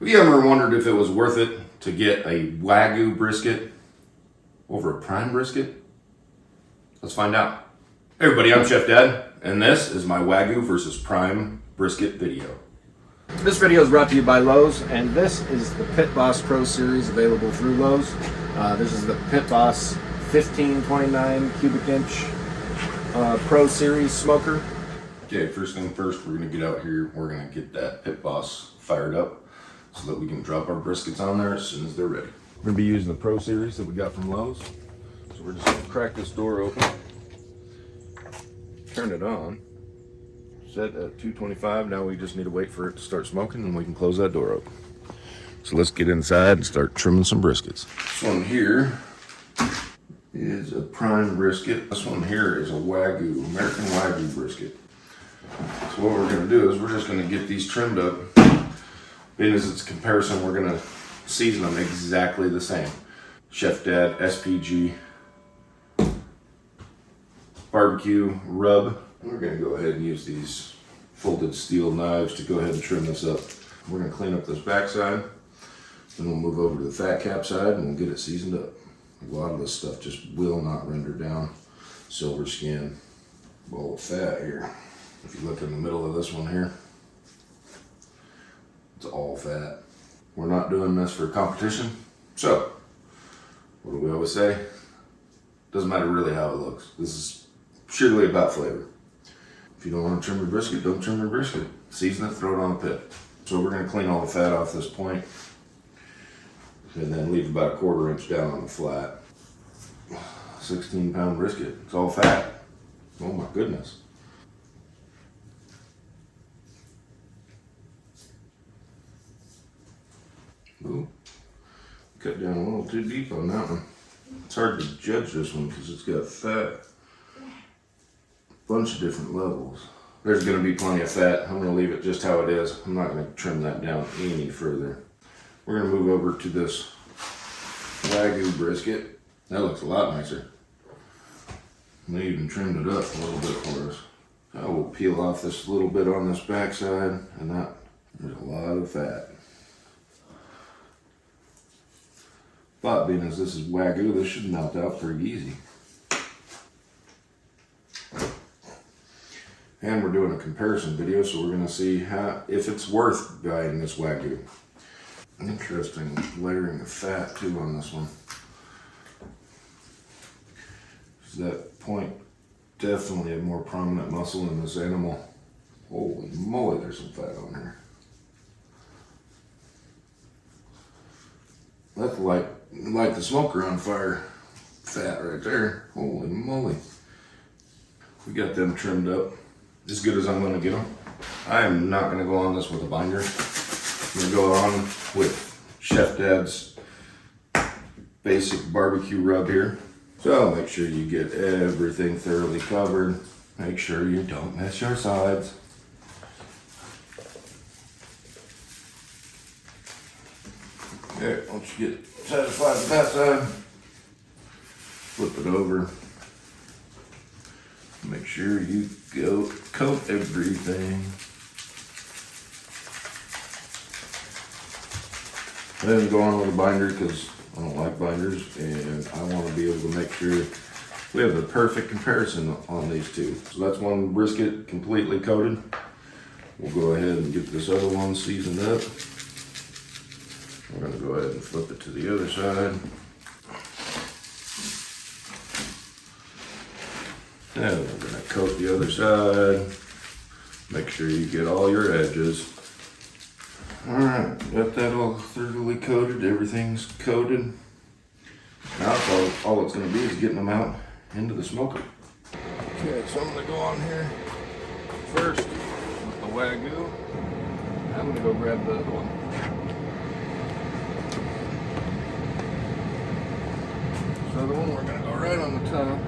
Have you ever wondered if it was worth it to get a Wagyu brisket over a Prime brisket? Let's find out. Hey everybody, I'm Chef Dad, and this is my Wagyu versus Prime brisket video. This video is brought to you by Lowe's, and this is the Pitboss Pro Series available through Lowe's. This is the Pitboss 1529 cubic inch Pro Series smoker. Okay, first thing first, we're gonna get out here. We're gonna get that Pitboss fired up so that we can drop our briskets on there as soon as they're ready. We're gonna be using the Pro Series that we got from Lowe's. So we're just gonna crack this door open, turn it on, set at 225. Now we just need to wait for it to start smoking and we can close that door open. So let's get inside and start trimming some briskets. This one here is a Prime brisket. This one here is a Wagyu, American Wagyu brisket. So what we're gonna do is we're just gonna get these trimmed up. Being as it's a comparison, we're gonna season them exactly the same. Chef Dad SPG barbecue rub. We're gonna go ahead and use these folded steel knives to go ahead and trim this up. We're gonna clean up this backside, then we'll move over to the fat cap side and we'll get it seasoned up. A lot of this stuff just will not render down. Silver skin, bowl of fat here. If you look in the middle of this one here, it's all fat. We're not doing this for competition. So, what do we always say? Doesn't matter really how it looks. This is purely about flavor. If you don't want to trim your brisket, don't trim your brisket. Season it, throw it on the pit. So we're gonna clean all the fat off this point and then leave about a 1/4 inch down on the flat. 16-pound brisket, it's all fat. Oh my goodness. Ooh, cut down a little too deep on that one. It's hard to judge this one because it's got fat. Bunch of different levels. There's gonna be plenty of fat. I'm gonna leave it just how it is. I'm not gonna trim that down any further. We're gonna move over to this Wagyu brisket. That looks a lot nicer. They even trimmed it up a little bit for us. I will peel off this little bit on this backside, and that there's a lot of fat. But being as this is Wagyu, this should melt out pretty easy. And we're doing a comparison video, so we're gonna see if it's worth buying this Wagyu. Interesting layering of fat too on this one. That point definitely a more prominent muscle in this animal. Holy moly, there's some fat on here. That's like the smoker on fire fat right there. Holy moly. We got them trimmed up as good as I'm gonna get them. I am not gonna go on this with a binder. I'm gonna go on with Chef Dad's basic barbecue rub here. So make sure you get everything thoroughly covered. Make sure you don't mess your sides. Okay, once you get satisfied with that side, flip it over. Make sure you coat everything. I didn't go on with a binder because I don't like binders, and I want to be able to make sure we have the perfect comparison on these two. So that's one brisket completely coated. We'll go ahead and get this other one seasoned up. We're going to go ahead and flip it to the other side. And we're going to coat the other side. Make sure you get all your edges. Alright, got that all thoroughly coated. Everything's coated. Now all it's going to be is getting them out into the smoker. Okay, so I'm going to go on here first with the Wagyu. I'm going to go grab the other one. So the one we're going to go right on the top.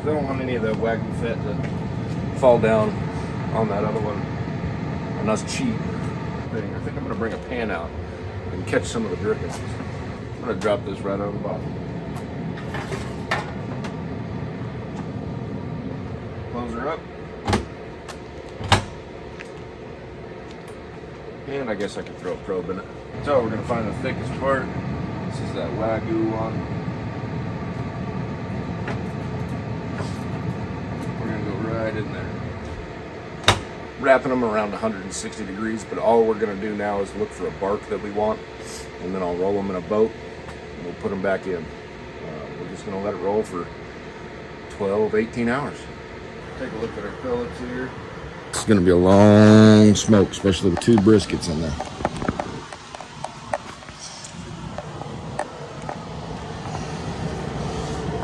I don't want any of that Wagyu fat to fall down on that other one. And that's cheap. I think I'm going to bring a pan out and catch some of the drippings. I'm going to drop this right on the bottom. Close her up. And I guess I could throw a probe in it. So we're gonna find the thickest part. This is that Wagyu one. We're gonna go right in there. Wrapping them around 160 degrees, but all we're gonna do now is look for a bark that we want, and then I'll roll them in a boat, and we'll put them back in. We're just gonna let it roll for 12, 18 hours. Take a look at our pellets here. It's gonna be a long smoke, especially with 2 briskets in there.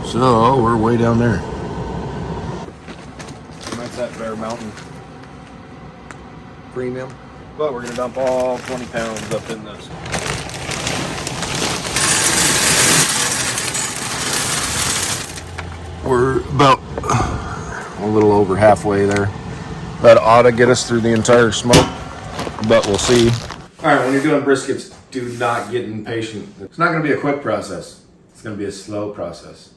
So we're way down there. That's that Bear Mountain Premium. But we're gonna dump all 20 pounds up in this. We're about a little over halfway there. That ought to get us through the entire smoke, but we'll see. All right, when you're doing briskets, do not get impatient. It's not gonna be a quick process. It's gonna be a slow process.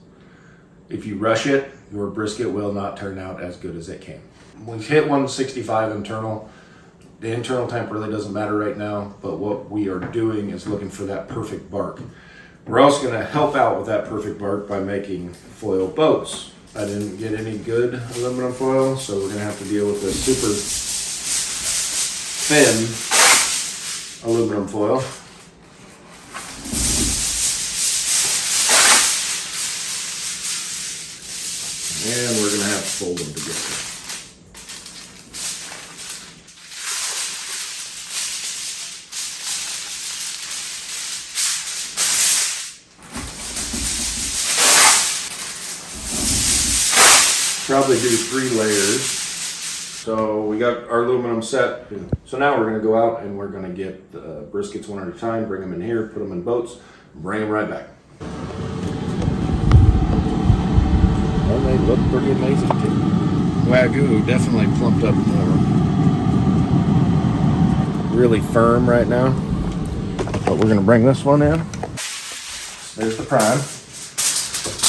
If you rush it, your brisket will not turn out as good as it can. We've hit 165 internal. The internal temp really doesn't matter right now, but what we are doing is looking for that perfect bark. We're also going to help out with that perfect bark by making foil boats. I didn't get any good aluminum foil, so we're going to have to deal with a super thin aluminum foil. And we're going to have to fold them together. Probably do 3 layers. So we got our aluminum set. So now we're going to go out and we're going to get the briskets one at a time, bring them in here, put them in boats, bring them right back. Well, they look pretty amazing too. Wagyu definitely plumped up more. Really firm right now. But we're going to bring this one in. There's the prime.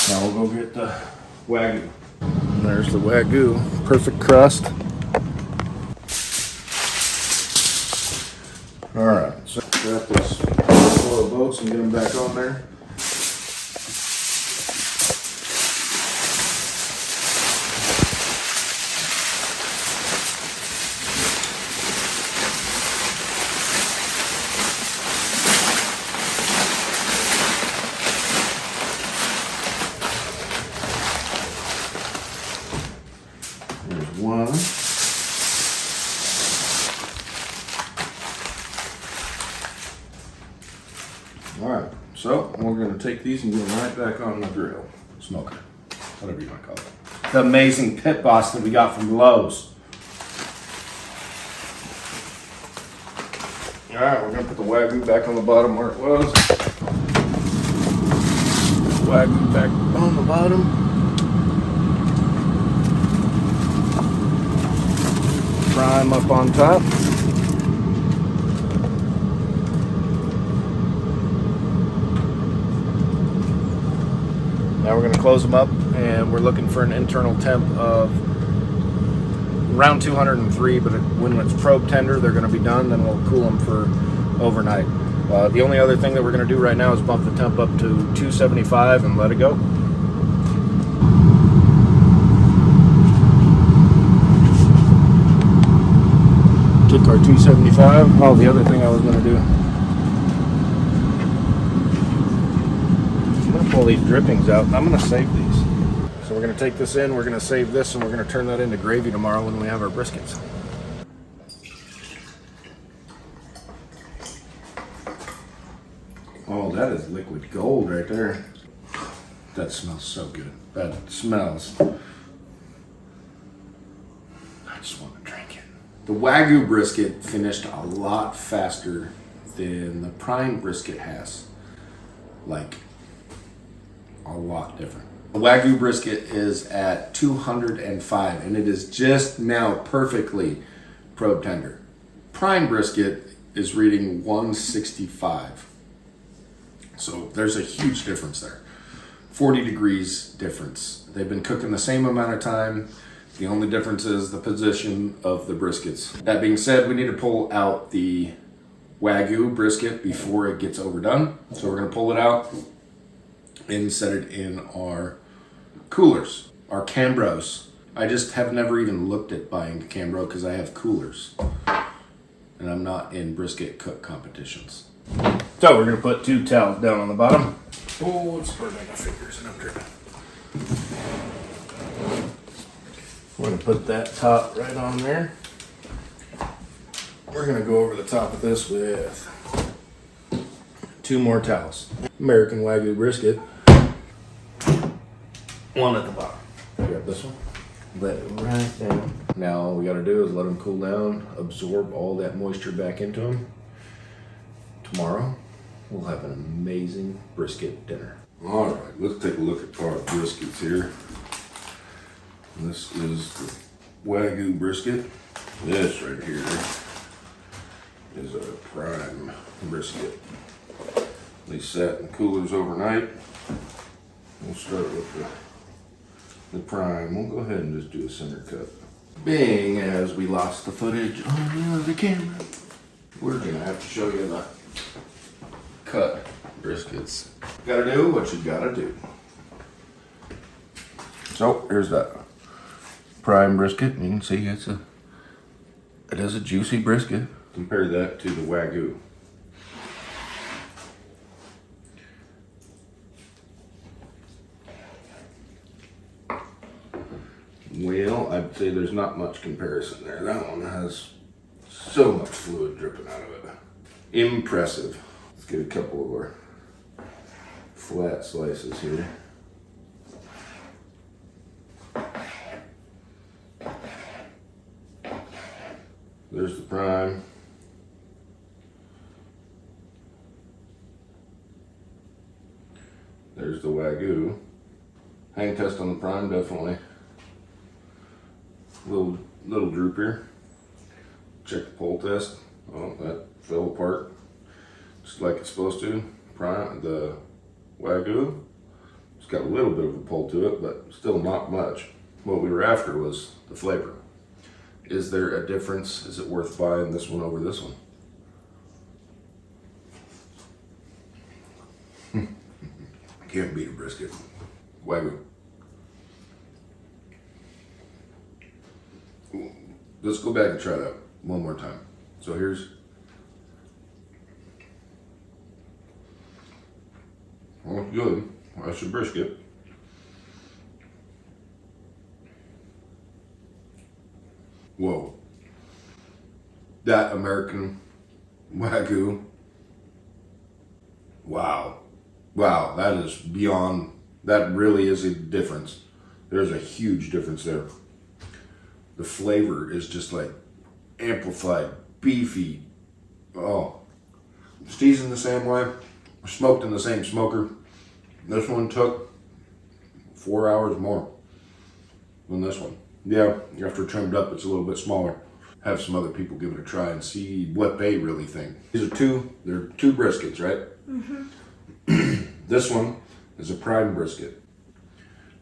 Now we'll go get the Wagyu. And there's the Wagyu. Perfect crust. Alright, so wrap this foil boats and get them back on there. There's one. Alright, so we're going to take these and get them right back on the grill. Smoker, whatever you want to call it. The amazing Pitboss that we got from Lowe's. Alright, we're going to put the Wagyu back on the bottom where it was. Wagyu back on the bottom. Prime up on top. Now we're going to close them up, and we're looking for an internal temp of around 203, but when it's probe tender, they're going to be done, then we'll cool them for overnight. The only other thing that we're going to do right now is bump the temp up to 275 and let it go. Took our 275. Oh, the other thing I was going to do, I'm going to pull these drippings out, and I'm going to save these. So we're going to take this in, we're going to save this, and we're going to turn that into gravy tomorrow when we have our briskets. Oh, that is liquid gold right there. That smells so good. That smells. I just want to drink it. The Wagyu brisket finished a lot faster than the Prime Brisket has. Like, a lot different. The Wagyu brisket is at 205, and it is just now perfectly probe tender. Prime Brisket is reading 165. So there's a huge difference there. 40 degrees difference. They've been cooking the same amount of time. The only difference is the position of the briskets. That being said, we need to pull out the Wagyu brisket before it gets overdone. So we're gonna pull it out and set it in our coolers, our Cambros. I just have never even looked at buying a Cambro because I have coolers. And I'm not in brisket cook competitions. So we're gonna put 2 towels down on the bottom. Oh, it's burning my fingers and I'm dripping. We're gonna put that top right on there. We're gonna go over the top of this with 2 more towels. American Wagyu brisket. 1 at the bottom. Grab this one. Let it right down. Now all we gotta do is let them cool down, absorb all that moisture back into them. Tomorrow, we'll have an amazing brisket dinner. All right, let's take a look at our briskets here. This is the Wagyu brisket. This right here is a Prime Brisket. They sat in coolers overnight. We'll start with the Prime. We'll go ahead and just do a center cut. Being as we lost the footage on the camera, we're gonna have to show you the cut briskets. Gotta do what you gotta do. So here's that Prime brisket. You can see it is a juicy brisket. Compare that to the Wagyu. Well, I'd say there's not much comparison there. That one has so much fluid dripping out of it. Impressive. Let's get a couple of our flat slices here. There's the Prime. There's the Wagyu. Hang test on the Prime, definitely. Little droop here. Check the pull test. Oh, that fell apart just like it's supposed to. Prime, the Wagyu, it's got a little bit of a pull to it, but still not much. What we were after was the flavor. Is there a difference? Is it worth buying this one over this one? Can't beat a brisket. Wagyu. Let's go back and try that one more time. So here's, well, good. That's your brisket. Whoa. That American Wagyu. Wow. Wow, that is beyond, that really is a difference. There's a huge difference there. The flavor is just like amplified, beefy. Oh, seasoned the same way, smoked in the same smoker. This one took 4 hours more than this one. Yeah, after trimmed up, it's a little bit smaller. Have some other people give it a try and see what they really think. These are they're 2 briskets, right? Mm-hmm. This one is a Prime brisket.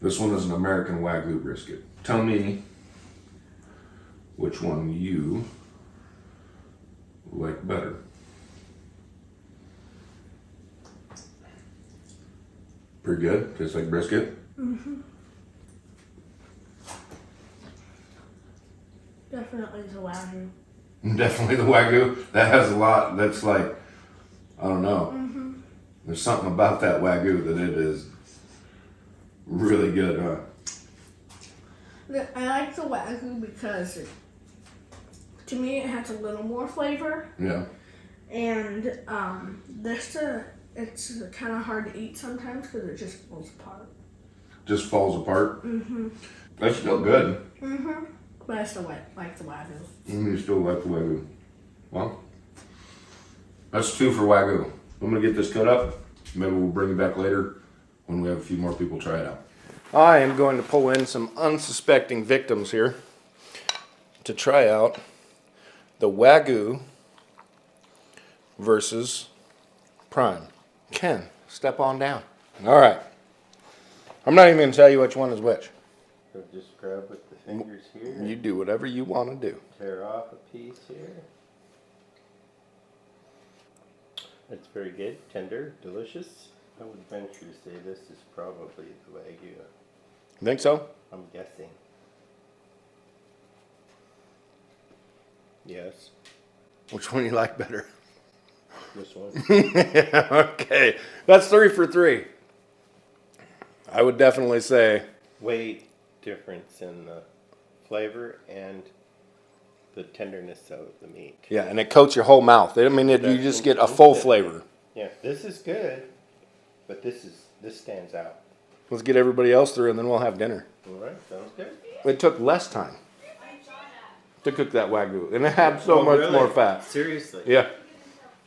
This one is an American Wagyu brisket. Tell me which one you like better. Pretty good. Tastes like brisket. Mm-hmm. Definitely the Wagyu. Definitely the Wagyu. That has a lot. That's like, I don't know. Mm-hmm. There's something about that Wagyu that it is really good, huh? I like the Wagyu because to me it has a little more flavor. Yeah. And it's kind of hard to eat sometimes because it just falls apart. Just falls apart? Mm-hmm. That's still good. Mm-hmm. But I still like the Wagyu. You still like the Wagyu. Well, that's 2 for Wagyu. I'm going to get this cut up. Maybe we'll bring it back later when we have a few more people try it out. I am going to pull in some unsuspecting victims here to try out the Wagyu versus Prime. Ken, step on down. All right. I'm not even going to tell you which one is which. So just grab with the fingers here. You do whatever you want to do. Tear off a piece here. It's very good, tender, delicious. I would venture to say this is probably the Wagyu. You think so? I'm guessing. Yes, Which one do you like better? this one. Okay, that's 3 for 3. I would definitely say, Way difference in the flavor and the tenderness of the meat. yeah, and it coats your whole mouth. I mean, you just get a full flavor. Yeah, this is good, but this stands out. Let's get everybody else through, and then we'll have dinner. All right, sounds good. It took less time to cook that Wagyu, and it had so Oh, much really? more fat. Seriously. Yeah.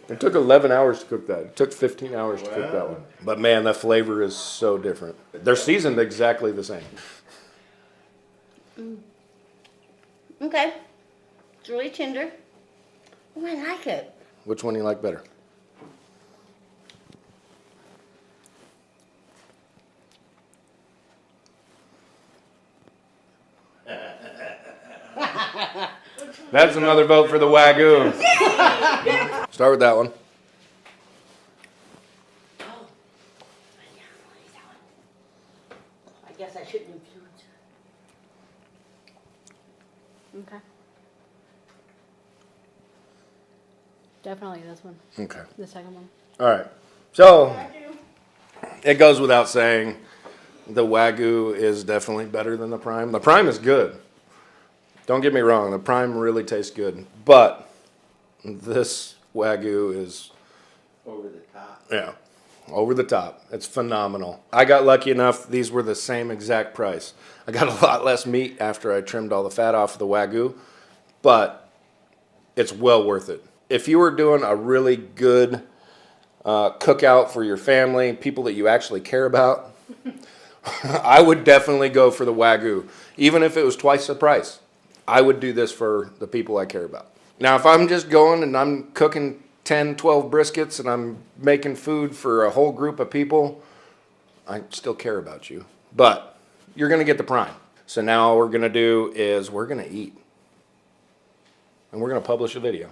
It took 11 hours to cook that. It took 15 hours to cook that Wow. one. But man, the flavor is so different. They're seasoned exactly the same. Okay. It's really tender. Oh, I like it. Which one do you like better? That's another vote for the Wagyu. Start with that one. Oh. Yeah, I like that one. I guess I shouldn't influence her. Okay. Definitely this one. Okay. The second one. All right. So it goes without saying the Wagyu is definitely better than the Prime. The Prime is good. Don't get me wrong. The Prime really tastes good. But this Wagyu is, Over the top. yeah, over the top. It's phenomenal. I got lucky enough. These were the same exact price. I got a lot less meat after I trimmed all the fat off of the Wagyu. But it's well worth it. If you were doing a really good cookout for your family, people that you actually care about, I would definitely go for the Wagyu. Even if it was twice the price, I would do this for the people I care about. Now, if I'm just going and I'm cooking 10, 12 briskets and I'm making food for a whole group of people, I still care about you. But you're going to get the Prime. So now all we're going to do is we're going to eat. And we're going to publish a video.